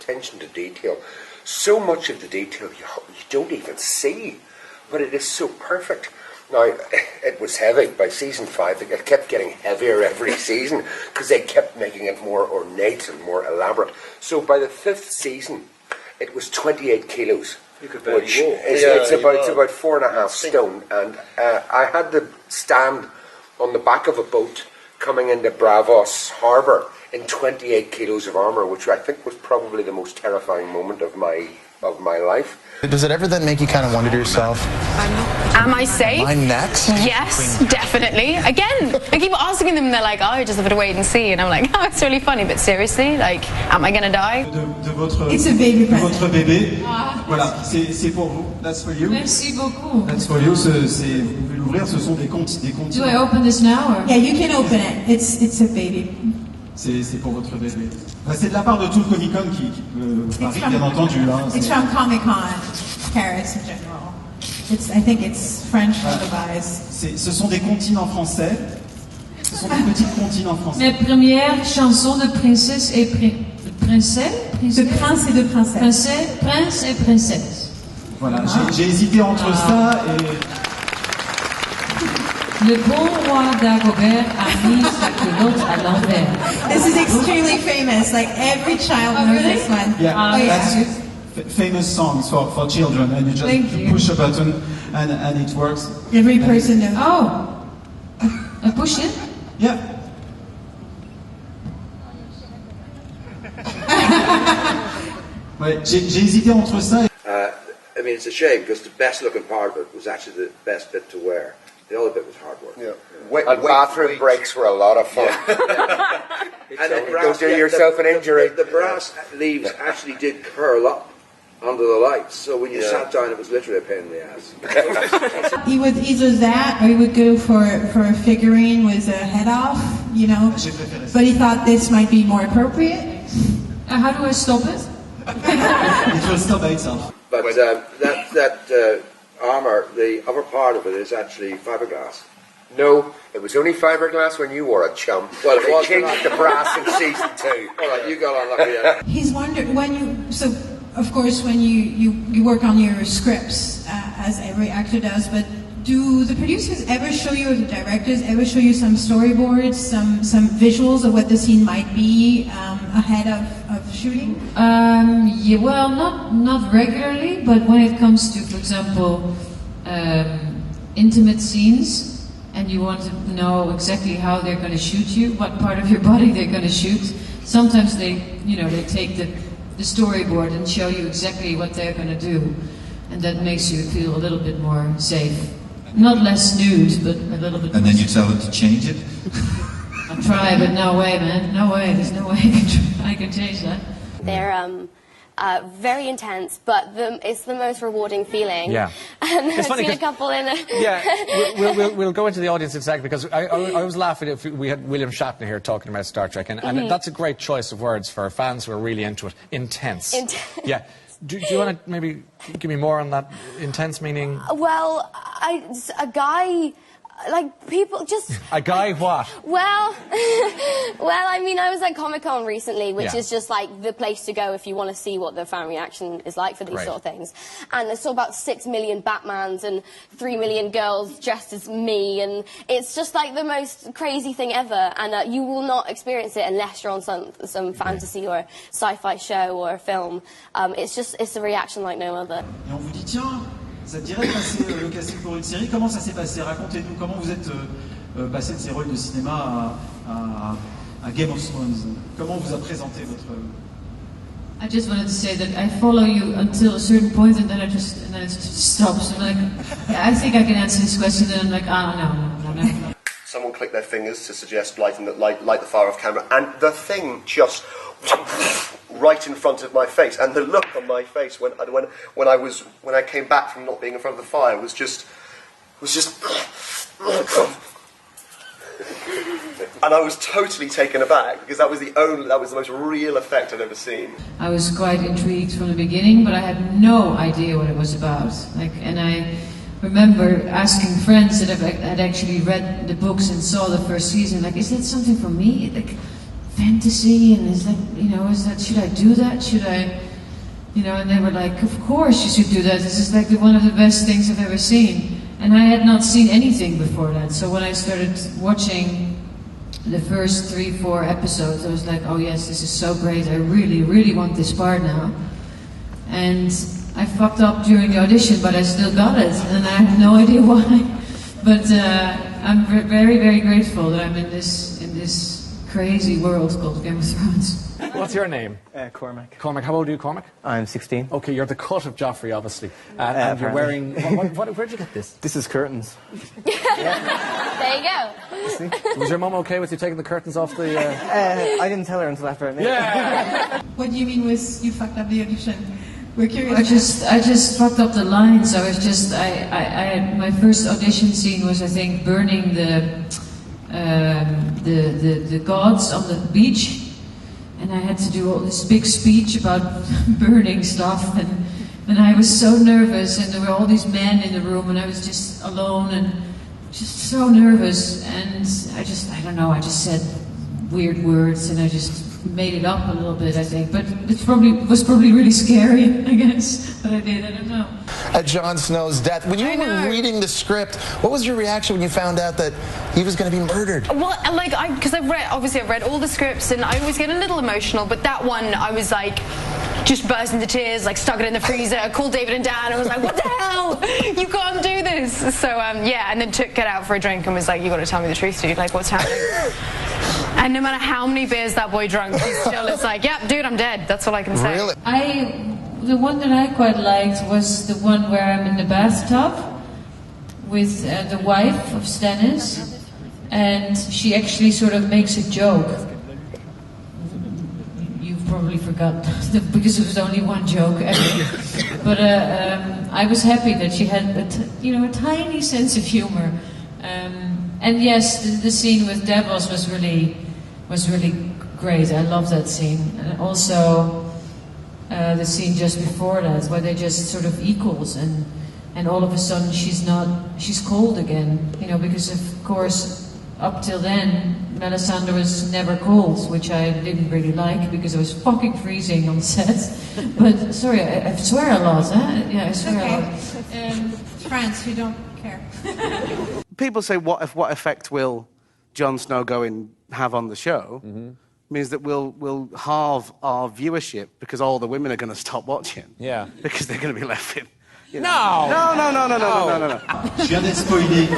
attention to detail. So much of the detail you don't even see, but it is so perfect. Now, it was heavy. By season 5, it kept getting heavier every season because they kept making it more ornate and more elaborate. So by the 5th season, it was 28 kilos. You could barely which walk. it's about 4.5 stone. And I had to stand on the back of a boat coming into Bravos Harbour in 28 kilos of armour, which I think was probably the most terrifying moment of my life. Does it ever then make you kind of wonder to yourself, am I safe? Am I next? Yes, definitely. Again, I keep asking them, they're like, oh, just have to wait and see. And I'm like, oh, it's really funny, but seriously, like, am I gonna die? It's a baby present. Votre bébé, voilà, c'est pour vous. That's for you. Merci beaucoup. That's for you. Vous pouvez l'ouvrir. Ce sont des comptes. Do I open this now? Or? Yeah, you can open it. It's a baby. C'est pour votre bébé. C'est de la part de tout le Comic-Con qui Paris, bien entendu. Hein, it's from Comic-Con, Carice in general. I think it's French lullabies. Ce sont des comptines en français. Ce sont des petites comptines en français. Mes premières chansons de princesse et princesse. De prince et de princesse. Prince et princesse. Voilà, j'ai hésité entre ça et... Le bon roi d'Agobert a mis sa culotte à l'envers. This is extremely famous. Like every child knows this one. Yeah, that's famous songs for children, and you just push a button and it works. Every person knows. Oh, I push it. Yeah. Ouais, j'ai hésité entre ça. I mean, it's a shame because the best looking part of it was actually the best bit to wear. The other bit was hard work. Yeah. And bathroom breaks were a lot of fun. And the brass, don't do yourself an injury. The brass leaves actually did curl up under the lights, so when you sat down, it was literally a pain in the ass. He would either that, or he would go for a figurine with a head off, you know. But he thought this might be more appropriate. How do I stop it? It will stop by itself. But that armour, the upper part of it is actually fiberglass. No, it was only fiberglass when you wore it, chum. Well, they changed the brass in season 2. All right, you got unlucky. Yeah. He's wondered when you of course when you work on your scripts as every actor does, but do the producers ever show you, or the directors ever show you some storyboards, some visuals of what the scene might be ahead of shooting? Yeah, well, not regularly, but when it comes to, for example, intimate scenes, and you want to know exactly how they're going to shoot you, what part of your body they're going to shoot. Sometimes they take the storyboard and show you exactly what they're going to do, and that makes you feel a little bit more safe. Not less nude, but a little bit. And then you tell them to change it. I try, but no way, man. No way. There's no way I can change that. They're very intense, but it's the most rewarding feeling. Yeah. And it's I've funny seen a couple in a... Yeah, we'll go into the audience in a second, because I was laughing if we had William Shatner here talking about Star Trek, and that's a great choice of words for fans who are really into it. Intense. Yeah. Do you want to maybe give me more on that? Intense meaning? Well, a guy... Like, people just... A guy what? Well, I mean, I was at Comic-Con recently, which is just, like, the place to go if you want to see what the fan reaction is like for these sort of things. And I saw about 6 million Batmans and 3 million girls dressed as me, and it's just, like, the most crazy thing ever. And you will not experience it unless you're on some fantasy or sci-fi show or film. It's a reaction like no other. Et on vous dit, tiens... Ça te dirait de passer le casting pour une série? Comment ça s'est passé? Racontez-nous comment vous êtes passé de ces rôles de cinéma à Game of Thrones. Comment on vous a présenté votre... I just wanted to say that I follow you until a certain point, and then it just stops. And like, I think I can answer this question, and I'm like, no. Someone clicked their fingers to suggest light the fire off camera, and the thing just right in front of my face, and the look on my face when I came back from not being in front of the fire was just and I was totally taken aback, because that was the most real effect I'd ever seen. I was quite intrigued from the beginning, but I had no idea what it was about. And I remember asking friends that had actually read the books and saw the first season, like, is that something for me? Like, fantasy? And is that, should I do that? Should I, and they were like, of course you should do that. This is like one of the best things I've ever seen. And I had not seen anything before that. So when I started watching the first 3-4 episodes, I was like, oh yes, this is so great. I really, really want this part now. And I fucked up during the audition, but I still got it. And I have no idea why. But I'm very, very grateful that I'm in this crazy world called Game of Thrones. What's your name? Cormac. Cormac, how old are you, Cormac? I'm 16. Okay, you're the cut of Joffrey, obviously. And you're wearing... where'd you get this? This is curtains. There you go. Was your mum okay with you taking the curtains off the... I didn't tell her until after I made it. What do you mean was you fucked up the audition? We're curious. I just fucked up the lines. I was just... my first audition scene was, I think, burning the gods on the beach. And I had to do all this big speech about burning stuff, and I was so nervous, and there were all these men in the room, and I was just alone, and just so nervous, and I just said weird words, and I just made it up a little bit, I think, but it was probably really scary, I guess, but I did, I don't know. At Jon Snow's death, when you were reading the script, what was your reaction when you found out that he was going to be murdered? Well, because I've read all the scripts, and I always get a little emotional, but that one, I was like, just burst into tears, like stuck it in the freezer, called David and Dan, and was like, what the hell? You can't do this. So, yeah, and then took it out for a drink and was like, you got to tell me the truth, dude, like, what's happening? And no matter how many beers that boy drunk, he's still, it's like, yep, dude, I'm dead. That's all I can say. Really? The one that I quite liked was the one where I'm in the bathtub with the wife of Stannis, and she actually sort of makes a joke. You've probably forgot because it was only one joke ever. But I was happy that she had a tiny sense of humor. And yes, the scene with Davos was really great. I love that scene, and also the scene just before that, where they're just sort of equals, and all of a sudden she's cold again, because of course up till then Melisandre was never cold, which I didn't really like because I was fucking freezing on set. But sorry, I swear a lot, huh? Yeah, I swear a lot. France, you don't care. People say, what effect will Jon Snow have on the show? Mm-hmm. Means that we'll halve our viewership because all the women are going to stop watching. Yeah. Because they're going to be left in. No! No. Je viens d'être spoilé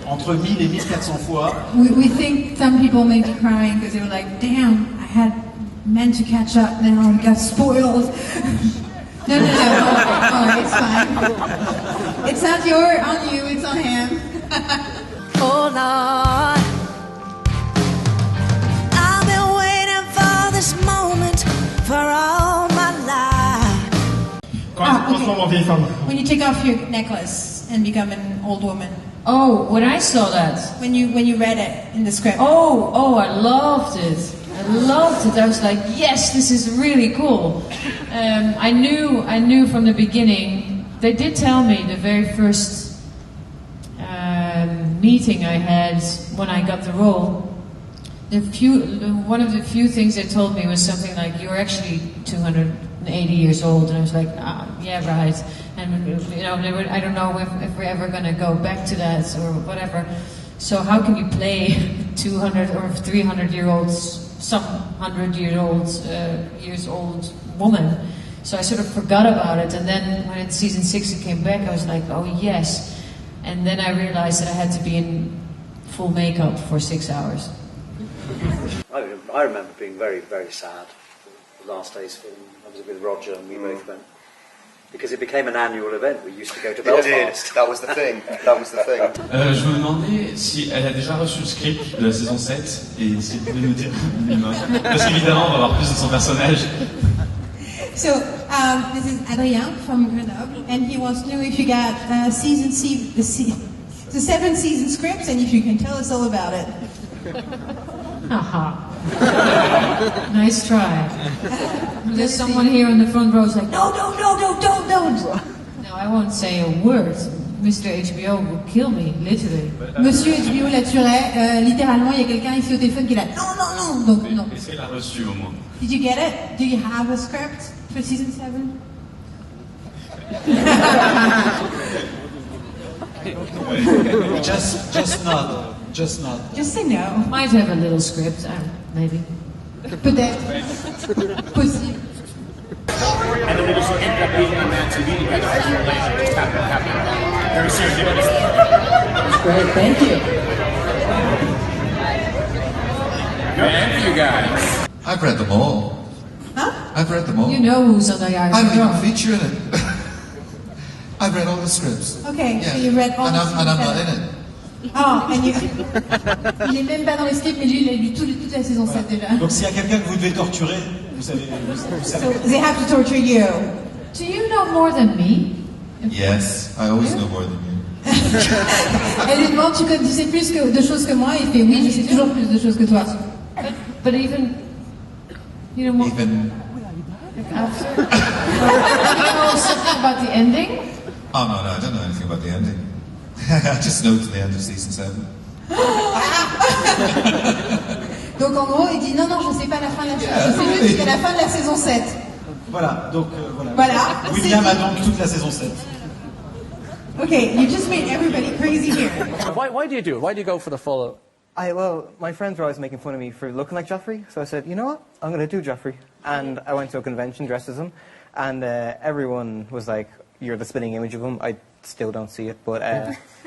entre 1000 et 1400 fois. We think some people may be crying because they were like, damn, I had meant to catch up now and got spoiled. No. Oh, it's fine. It's not on you, it's on him. Oh, Lord. I've been waiting for this moment for all my life. When you take off your necklace and become an old woman. Oh, when I saw that. When you read it in the script. Oh, I loved it. I was like, yes, this is really cool. I knew from the beginning. They did tell me the very first meeting I had when I got the role. One of the few things they told me was something like, "You're actually 280 years old," and I was like, "Yeah, right." And I don't know if we're ever going to go back to that or whatever. So how can you play 200 or 300-year-olds? Some 100-years old woman. So I sort of forgot about it, and then when in season 6 it came back, I was like, oh yes. And then I realized that I had to be in full makeup for 6 hours. I remember being very, very sad. The last day's film, I was with Roger and we both went. Because it became an annual event. We used to go to Belfast. That was the thing. Je me demandais si elle a déjà reçu le script de la saison 7 et si elle pouvait nous dire. Parce qu'évidemment, on va avoir plus de son personnage. So, this is Adrien from Grenoble, and he wants to know if you got the 7 season scripts and if you can tell us all about it. Haha. Nice try. There's someone here in the front row who's like, no, don't. No, I won't say a word. Mr. HBO would kill me, literally. Monsieur HBO la tuerait. Littéralement, il y a quelqu'un ici au téléphone qui est là. Non, non, non. Donc, non. Est-ce qu'elle a reçu au moins? Did you get it? Do you have a script for season 7? Just not. Just not. Just say no. Might have a little script, maybe. Peut-être. Possible. And then we just ended up being on that TV together a year later. It just happened very serendipitous. Great, thank you. Thank you guys. I've read them all. Huh? I've read them all. You know who's on the Irish I'm Throne. even featuring it. I've read all the scripts. Okay, Yeah. so you read all And I'm not in it. Oh, and you... Il est même pas dans les scripts, mais lui, il a lu toute la saison 7 déjà. Donc s'il y a quelqu'un que vous devez torturer, vous savez. So they have to torture you. Do you know more than me? Yes, I always know more than you. Elle lui demande, tu sais plus de choses que moi, et il fait oui, je sais toujours plus de choses que toi. But even, you know more. Even. After. You know something about the ending? Oh no, I don't know anything about the ending. I just know to the end of season 7. Donc en gros, il dit non, je sais pas la fin de la saison. Je sais juste jusqu'à la fin de la saison 7. Voilà, donc voilà. Voilà. William a donc toute la saison 7. Okay, you just made everybody crazy here. Why do you do it? Why do you go for the full... Well, my friends were always making fun of me for looking like Joffrey, so I said, you know what, I'm going to do Joffrey. And I went to a convention dressed as him, and everyone was like, you're the spinning image of him. I still don't see it, but...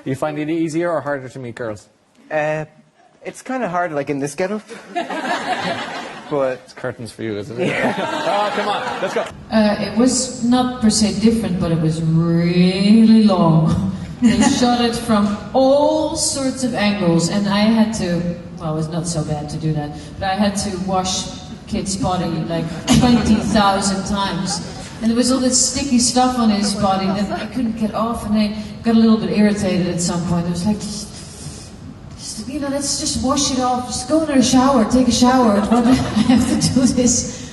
Do you find it easier or harder to meet girls? It's kind of hard, like in this getup. But... It's curtains for you, isn't it? Yeah. Oh, come on, let's go. It was not per se different, but it was really long. They shot it from all sorts of angles, and I had to, well, it was not so bad to do that, but I had to wash Kit's body like 20,000 times. And there was all this sticky stuff on his body that I couldn't get off, and I got a little bit irritated at some point. I was like, just, you know, let's just wash it off. Just go in a shower, take a shower. Why do I have to do this?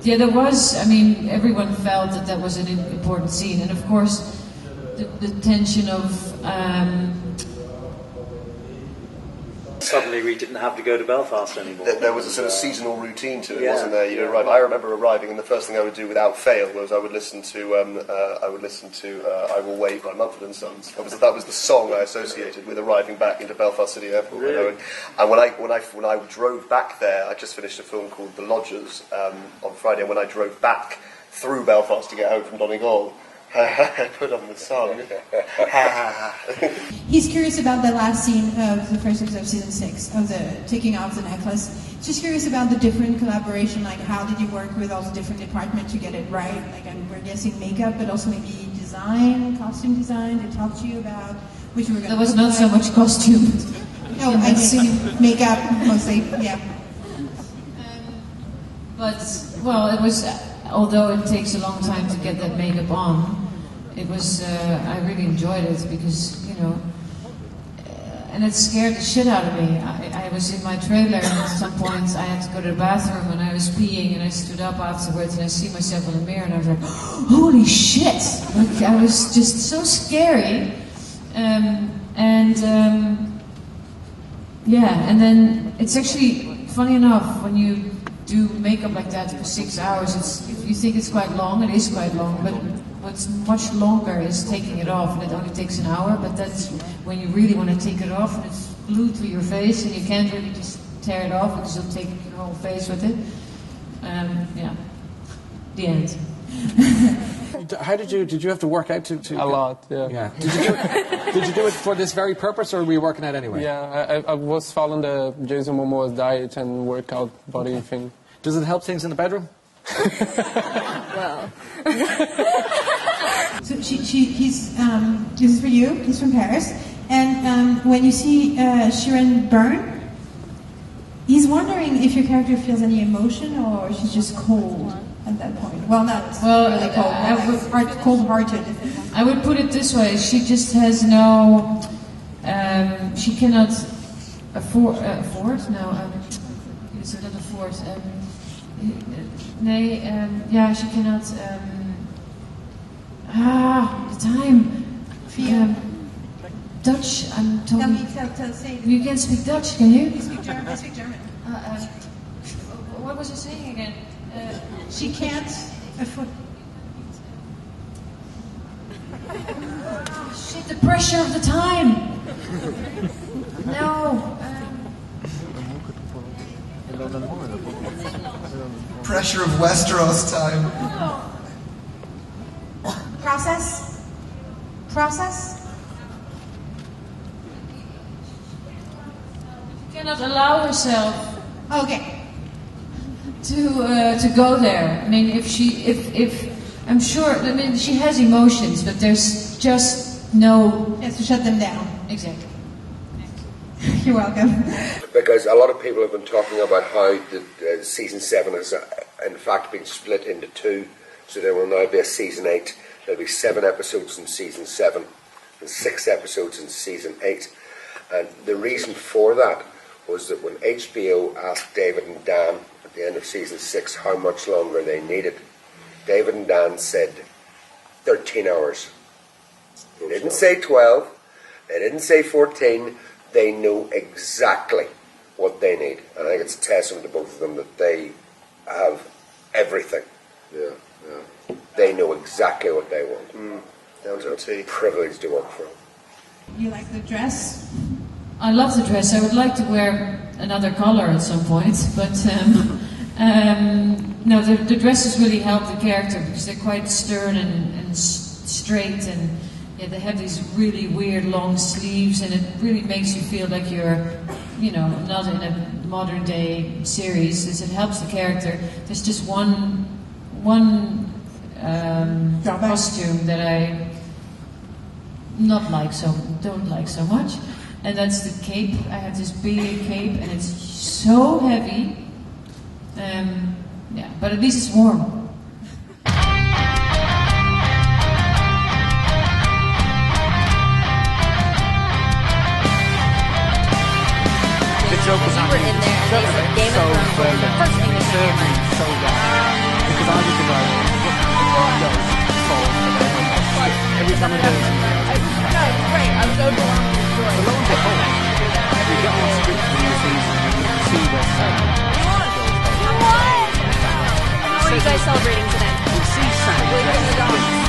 Yeah, there was, I mean, everyone felt that that was an important scene. And of course, the tension of... Suddenly we didn't have to go to Belfast anymore. There was a sort of seasonal routine to it, wasn't there? You'd arrive. I remember arriving, and the first thing I would do without fail was I would listen to "I Will Wait" by Mumford & Sons. That was the song I associated with arriving back into Belfast City Airport. Really? You know? And when I drove back there, I just finished a film called The Lodgers on Friday, and when I drove back through Belfast to get home from Donegal, I put on the song. He's curious about the last scene of the first episode of season 6, of the taking off the necklace. Just curious about the different collaboration, like how did you work with all the different departments to get it right? Like we're guessing makeup, but also maybe design, costume design. They talked to you about which were going to. There was not so much costume. No, I see makeup mostly. Yeah. But well, it was. Although it takes a long time to get that makeup on, it was, I really enjoyed it because, you know, and it scared the shit out of me. I was in my trailer and at some points I had to go to the bathroom and I was peeing and I stood up afterwards and I see myself in the mirror and I was like, holy shit! Like, I was just so scary. Yeah, and then it's actually, funny enough, when you do makeup like that for 6 hours, you think it's quite long, it is quite long, but what's much longer is taking it off, and it only takes an hour, but that's when you really want to take it off, and it's glued to your face, and you can't really just tear it off, because you'll take your whole face with it. Yeah. The end. How did you have to work out to a lot, yeah. Did you do it for this very purpose, or were you working out anyway? Yeah, I was following the Jason Momoa's diet and workout body thing. Does it help things in the bedroom? Well. So he's this is for you. He's from Paris, and when you see Sharon burn, he's wondering if your character feels any emotion or she's just cold at that point. Well, not really cold. Cold-hearted. I would put it this way: she just has no. She cannot afford. No, it's not afford. Yeah, she cannot. the time. Dutch, I'm talking... You can speak Dutch, can you? I speak German. What was you saying again? She can't afford... Shit, the pressure of the time! No. Pressure of Westeros time. Process? She cannot allow herself to go there. I mean, if I'm sure, I mean, she has emotions, but there's just no... She has to shut them down. Exactly. You're welcome. Because a lot of people have been talking about how the season 7 has in fact been split into 2, so there will now be a season 8. There'll be 7 episodes in season 7 and 6 episodes in season 8. And the reason for that was that when HBO asked David and Dan at the end of season 6 how much longer they needed, David and Dan said 13 hours. They didn't say 12, they didn't say 14, they know exactly what they need. And I think it's a testament to both of them that they have everything. Yeah. They know exactly what they want. Down to a T. Privileged to work for them. You like the dress? I love the dress. I would like to wear another color at some point, but no, the dresses really help the character because they're quite stern and straight, and yeah, they have these really weird long sleeves, and it really makes you feel like you're, not in a modern day series. As it helps the character. There's just one costume that I don't like so much, and that's the cape. I have this big cape, and it's so heavy. Yeah, but at least it's warm. The joke was on in there, and they said Game of Thrones was the first thing that came to mind. so bad. Because I was the guy every time I go to No, it's great. I was overwhelmed with joy. lo and behold, we get on script for the season, and you can see where Sam How are you guys celebrating today? we see Sam Away from the dog.